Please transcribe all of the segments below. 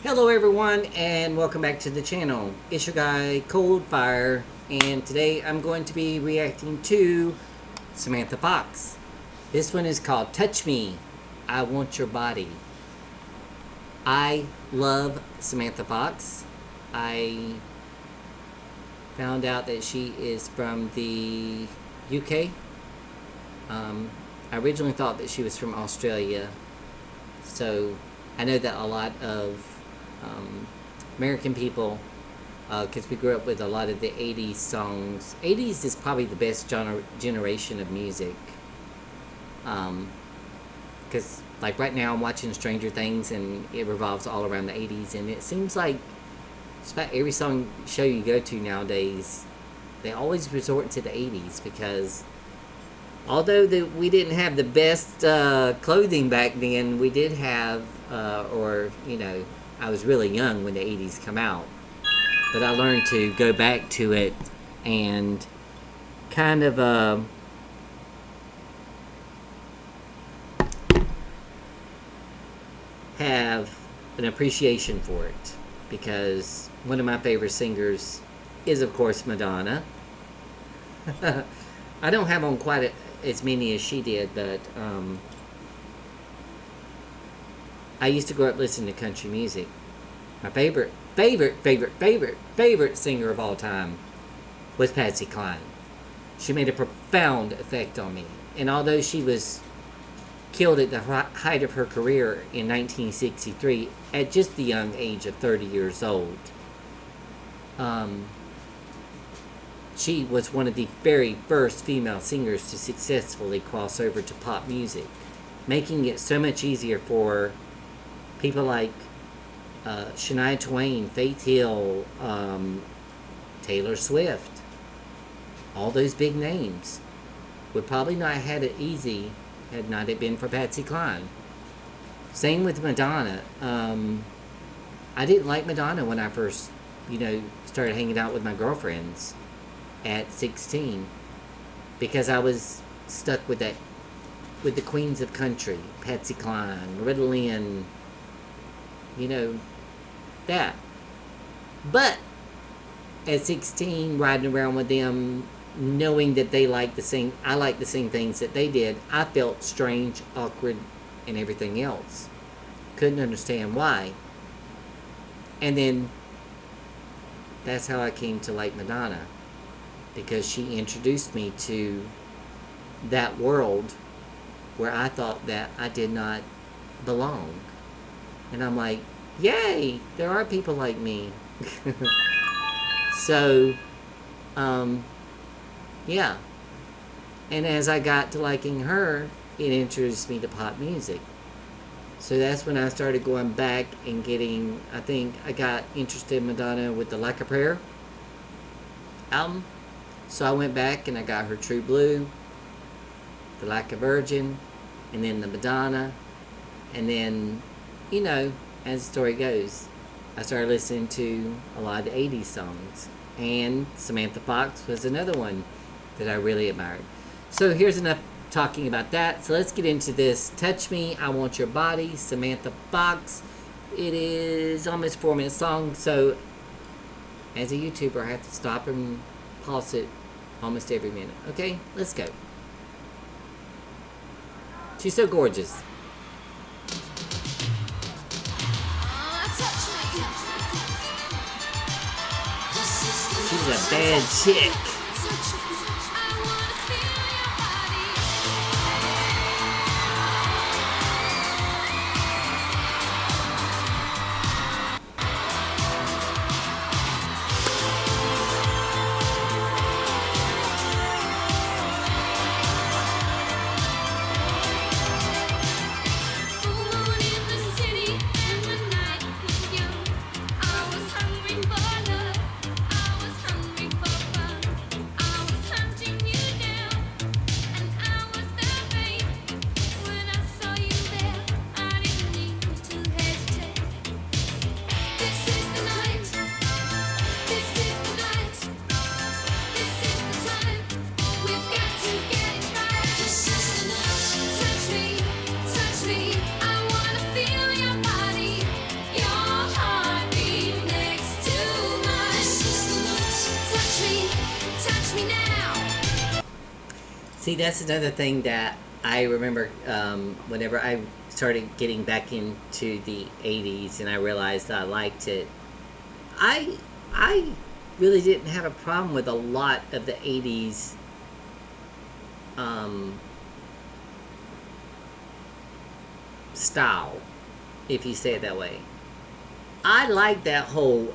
Hello everyone and welcome back to the channel. It's your guy Cold Fire, and today I'm going to be reacting to Samantha Fox. This one is called Touch Me, I Want Your Body. I love Samantha Fox. I found out that she is from the UK. I originally thought that she was from Australia, so I know that a lot of American people, because we grew up with a lot of the 80s songs. 80s is probably the best generation of music. Because, like, right now I'm watching Stranger Things and it revolves all around the 80s. And it seems like just about every song show you go to nowadays, they always resort to the 80s. Because although we didn't have the best clothing back then, we did have, I was really young when the 80s come out, but I learned to go back to it and kind of have an appreciation for it, because one of my favorite singers is, of course, Madonna. I don't have on quite as many as she did, but I used to grow up listening to country music. My favorite singer of all time was Patsy Cline. She made a profound effect on me. And although she was killed at the height of her career in 1963 at just the young age of 30 years old, she was one of the very first female singers to successfully cross over to pop music, making it so much easier for people like Shania Twain, Faith Hill, Taylor Swift. All those big names would probably not have had it easy had not it been for Patsy Cline. Same with Madonna. I didn't like Madonna when I first, started hanging out with my girlfriends at 16, because I was stuck with the queens of country, Patsy Cline, Loretta Lynn, that. But at 16, riding around with them, knowing that I liked the same things that they did, I felt strange, awkward, and everything else. Couldn't understand why. And then that's how I came to like Madonna, because she introduced me to that world where I thought that I did not belong. And I'm like, yay, there are people like me. So, yeah. And as I got to liking her, it introduced me to pop music. So that's when I started going back and I think I got interested in Madonna with the Like a Prayer album. So I went back and I got her True Blue, the Like a Virgin, and then the Madonna. And then, as the story goes, I started listening to a lot of the 80s songs. And Samantha Fox was another one that I really admired. So here's enough talking about that. So let's get into this. Touch Me, I Want Your Body, Samantha Fox. It is almost 4 minutes long, so as a YouTuber, I have to stop and pause it almost every minute. Okay, let's go. She's so gorgeous. She's a bad chick. See, that's another thing that I remember whenever I started getting back into the 80s and I realized that I liked it. I I really didn't have a problem with a lot of the 80s um, style, if you say it that way. I like that whole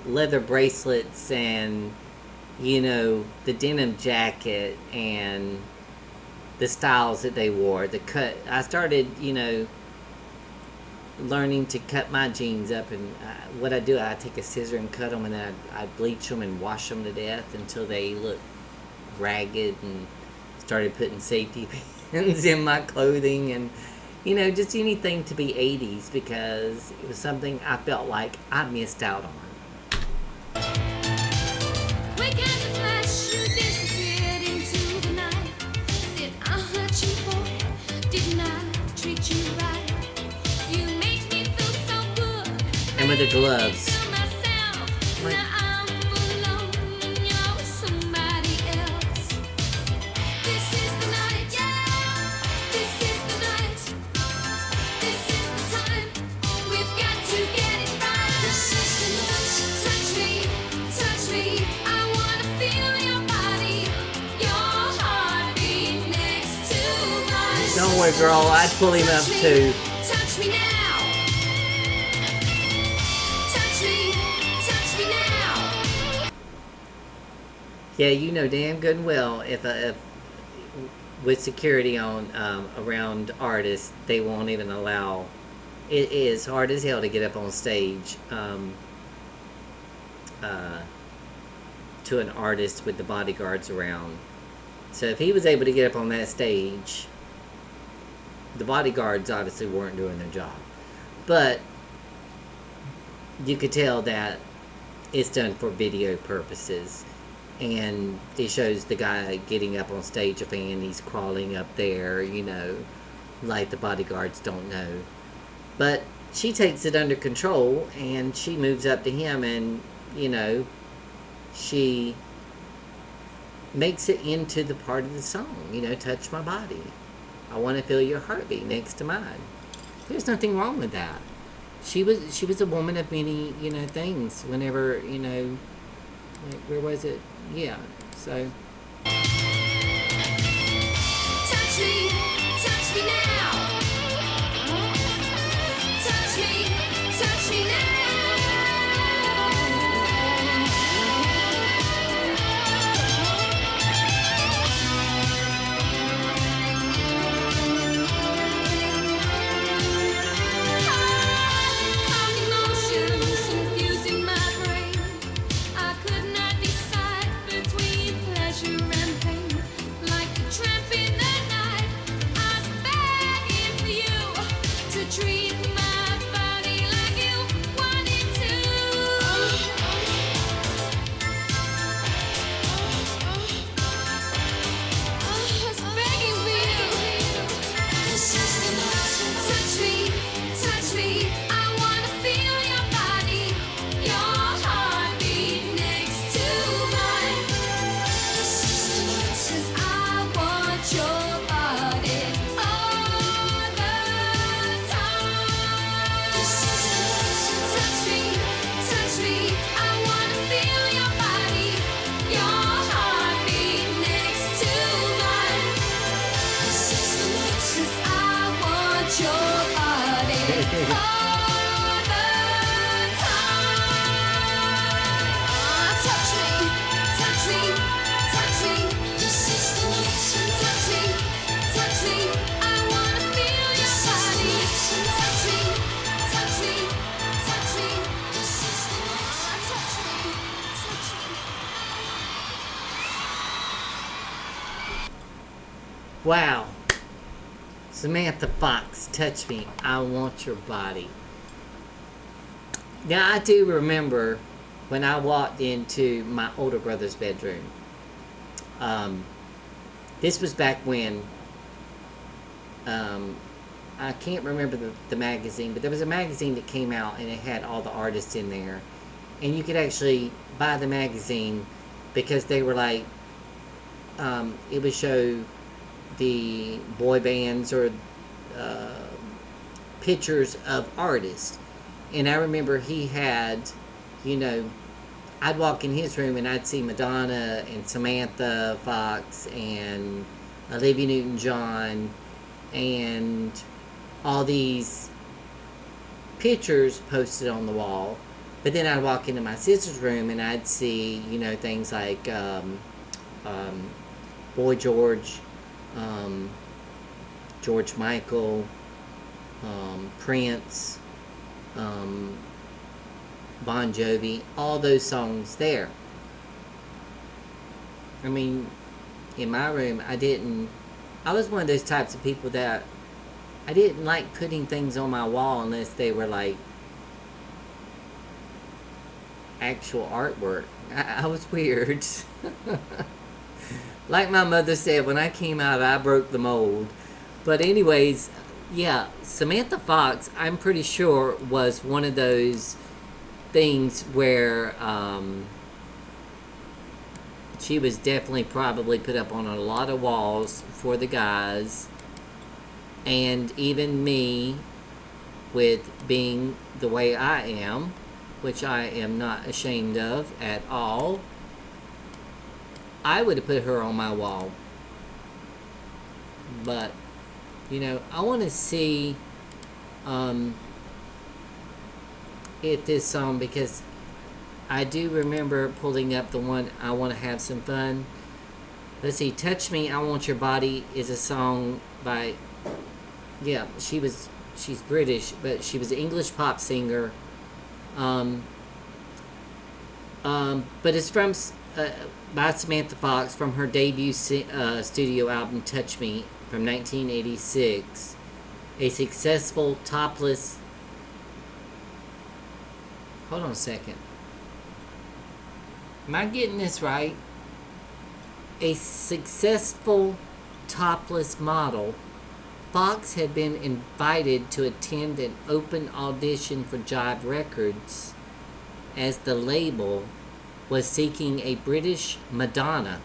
leather bracelets and, the denim jacket and the styles that they wore. The cut. I started, learning to cut my jeans up, and what I do, I take a scissor and cut them, and then I bleach them and wash them to death until they look ragged, and started putting safety pins in my clothing, and just anything to be 80s, because it was something I felt like I missed out on. Quick as a flash, you disappeared into the night. Did I hurt you, boy? Didn't I treat you right? You made me feel so good. And with the gloves. Feel myself. Like, Now I'm alone and you're with somebody else. This is the night, yeah. This is the night. This is the time. We've got to get it right. This is the night. Touch me, touch me. I wanna feel your body, your heartbeat next to mine. don't worry, girl. I'd pull him up too. Touch me now. Touch me now. Yeah, you know damn good and well if with security on around artists, they won't even allow. It is hard as hell to get up on stage uh, to an artist with the bodyguards around. So if he was able to get up on that stage, the bodyguards obviously weren't doing their job, but you could tell that it's done for video purposes, and it shows the guy getting up on stage, a fan, he's crawling up there, like the bodyguards don't know. But she takes it under control, and she moves up to him, and she makes it into the part of the song, touch my body, I want to feel your heartbeat next to mine. There's nothing wrong with that. She was a woman of many things. Whenever like, where was it? Yeah. So Touch me now. Touch me now. All emotions confusing my brain. I could not decide between pleasure and pain. Like a tramp in the night, I was begging for you to treat my body like you wanted to. I was begging for you. This is the night. Touch me. I wanna feel your body, your heartbeat next to mine. This is the night. 'Cause I want your body all the time. This is the night. Touch me. I wanna feel your body, your heartbeat next to mine. This is the night. 'Cause I want your body all the time. Touch me. This is the night. Touch me. I wanna feel your body. Touch me. This is the night. Touch me. wow. Samantha Fox, touch me. I want your body. Now I do remember when I walked into my older brother's bedroom. This was back when I can't remember the magazine, but there was a magazine that came out and it had all the artists in there, and you could actually buy the magazine because they were like it would show the boy bands or uh, pictures of artists. And I remember he had, you know, I'd walk in his room and I'd see Madonna and Samantha Fox and Olivia Newton-John and all these pictures posted on the wall. But then I'd walk into my sister's room and I'd see, you know, things like Boy George, George Michael, Prince, Bon Jovi, all those songs there. I mean, in my room, I was one of those types of people that I didn't like putting things on my wall unless they were like actual artwork. I was weird. Like my mother said, when I came out, I broke the mold. But anyways, yeah, Samantha Fox, I'm pretty sure, was one of those things where she was definitely probably put up on a lot of walls for the guys. And even me, with being the way I am, which I am not ashamed of at all, I would have put her on my wall. But, you know, I want to see if this song, because I do remember pulling up the one, I Want to Have Some Fun. Let's see, Touch Me, I Want Your Body is a song by, yeah, she's British, but she was an English pop singer. But it's from by Samantha Fox from her debut studio album Touch Me from 1986, a successful topless. Hold on a second. Am I getting this right? A successful topless model, Fox had been invited to attend an open audition for Jive Records as the label was seeking a British Madonna.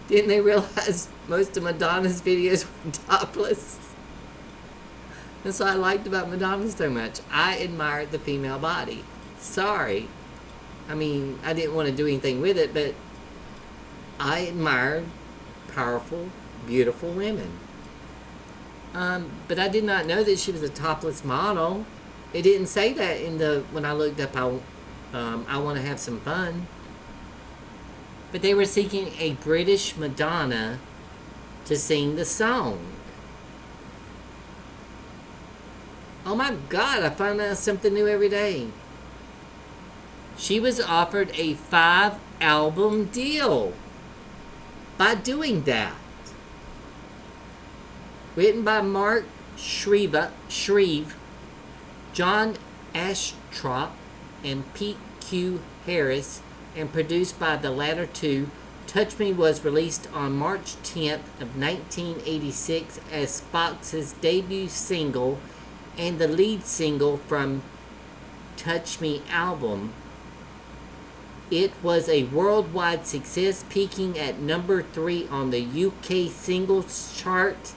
Didn't they realize most of Madonna's videos were topless? That's what I liked about Madonna so much. I admired the female body. Sorry. I mean, I didn't want to do anything with it, but I admired powerful, beautiful women. But I did not know that she was a topless model. It didn't say that when I looked up I Want to Have Some Fun. But they were seeking a British Madonna to sing the song. Oh my God, I find out something new every day. She was offered a 5-album deal by doing that. Written by Mark Shreve, John Ashtrop, and Pete Q. Harris, and produced by the latter two, Touch Me was released on March 10th of 1986 as Fox's debut single and the lead single from Touch Me album. It was a worldwide success, peaking at number 3 on the UK singles chart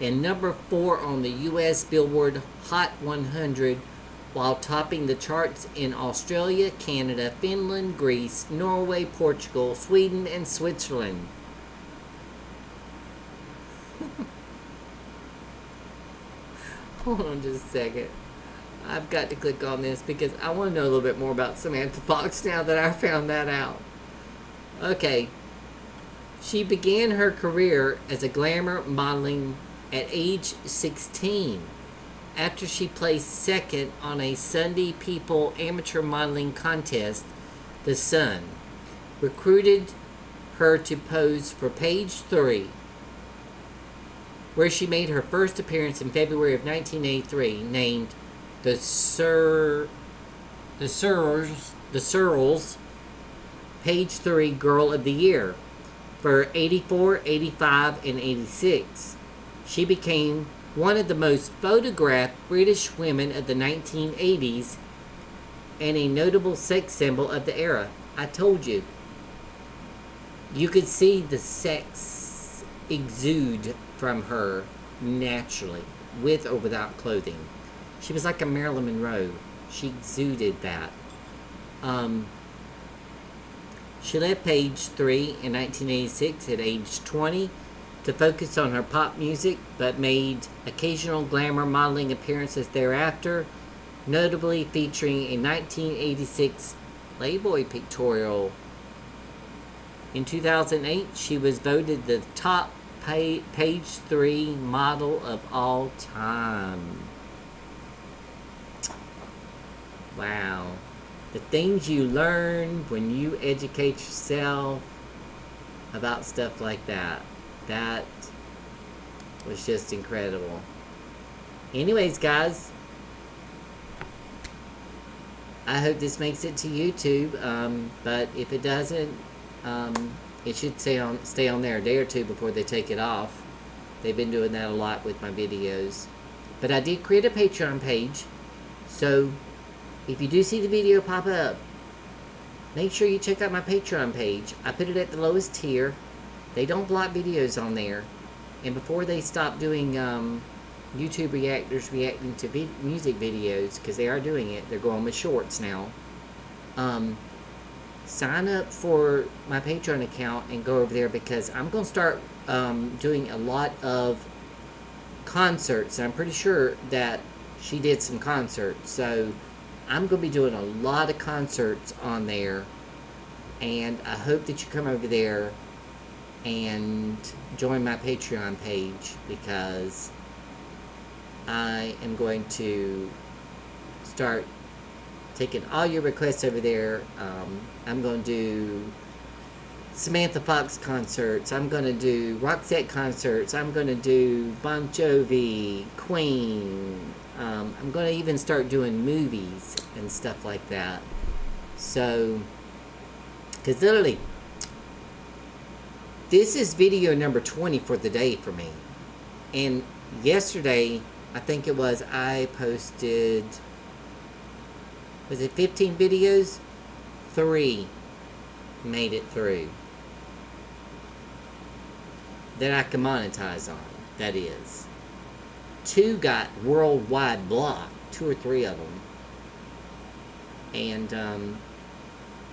and number 4 on the US Billboard Hot 100, while topping the charts in Australia, Canada, Finland, Greece, Norway, Portugal, Sweden, and Switzerland. Hold on just a second. I've got to click on this because I want to know a little bit more about Samantha Fox now that I found that out. Okay. She began her career as a glamour modeling at age 16 after she placed second on a Sunday People amateur modeling contest. The Sun recruited her to pose for Page 3, where she made her first appearance in February of 1983, named the Searles Page 3 Girl of the Year for 84, 85, and 86. She became one of the most photographed British women of the 1980s and a notable sex symbol of the era. I told you. you could see the sex exude from her naturally, with or without clothing. She was like a Marilyn Monroe. She exuded that. She left Page 3 in 1986 at age 20 to focus on her pop music, but made occasional glamour modeling appearances thereafter, notably featuring a 1986 Playboy pictorial. In 2008, she was voted the top Page 3 model of all time. Wow. The things you learn when you educate yourself about stuff like that. That was just incredible. Anyways, guys, I hope this makes it to YouTube. But if it doesn't, it should stay on there a day or two before they take it off. They've been doing that a lot with my videos. But I did create a Patreon page, so if you do see the video pop up, make sure you check out my Patreon page. I put it at the lowest tier. They don't block videos on there. And before they stop doing YouTube reactors reacting to music videos, because they are doing it, they're going with shorts now. Sign up for my Patreon account and go over there, because I'm going to start doing a lot of concerts. And I'm pretty sure that she did some concerts. So I'm going to be doing a lot of concerts on there, and I hope that you come over there and join my Patreon page, because I am going to start taking all your requests over there. I'm going to do Samantha Fox concerts. I'm going to do Roxette concerts. I'm going to do Bon Jovi, Queen. I'm going to even start doing movies and stuff like that. So, because literally, this is video number 20 for the day for me. And yesterday, I think it was, I posted, was it 15 videos? 3 made it through that I can monetize on, that is. 2 got worldwide blocked, 2 or 3 of them. And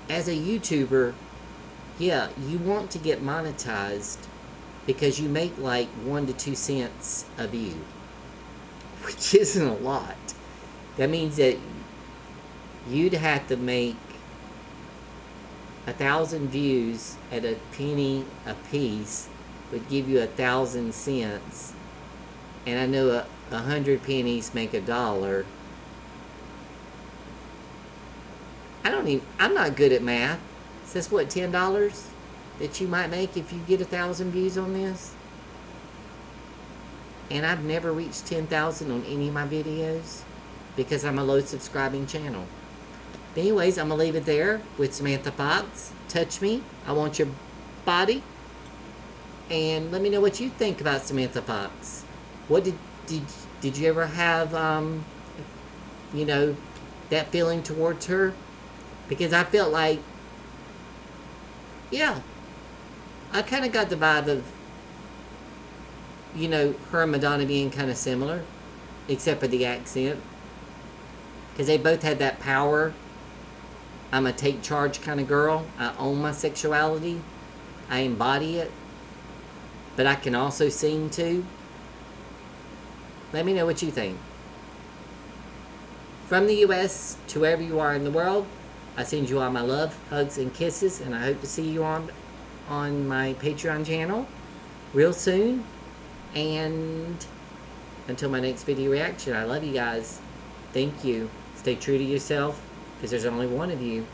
as a YouTuber, yeah, you want to get monetized because you make like 1 to 2 cents a view, which isn't a lot. That means that you'd have to make 1,000 views at a penny a piece would give you 1,000 cents. And I know 100 pennies make $1. I'm not good at math. So that's what, $10 that you might make if you get 1,000 views on this? And I've never reached 10,000 on any of my videos because I'm a low subscribing channel. But anyways, I'm going to leave it there with Samantha Fox. Touch me. I want your body. And let me know what you think about Samantha Fox. What did you ever have, you know, that feeling towards her? Because I felt like, yeah, I kind of got the vibe of, you know, her and Madonna being kind of similar, except for the accent. Because they both had that power. I'm a take charge kind of girl. I own my sexuality. I embody it. But I can also sing too. Let me know what you think. From the U.S. to wherever you are in the world, I send you all my love, hugs, and kisses, and I hope to see you on my Patreon channel real soon. And until my next video reaction, I love you guys. Thank you. Stay true to yourself, because there's only one of you.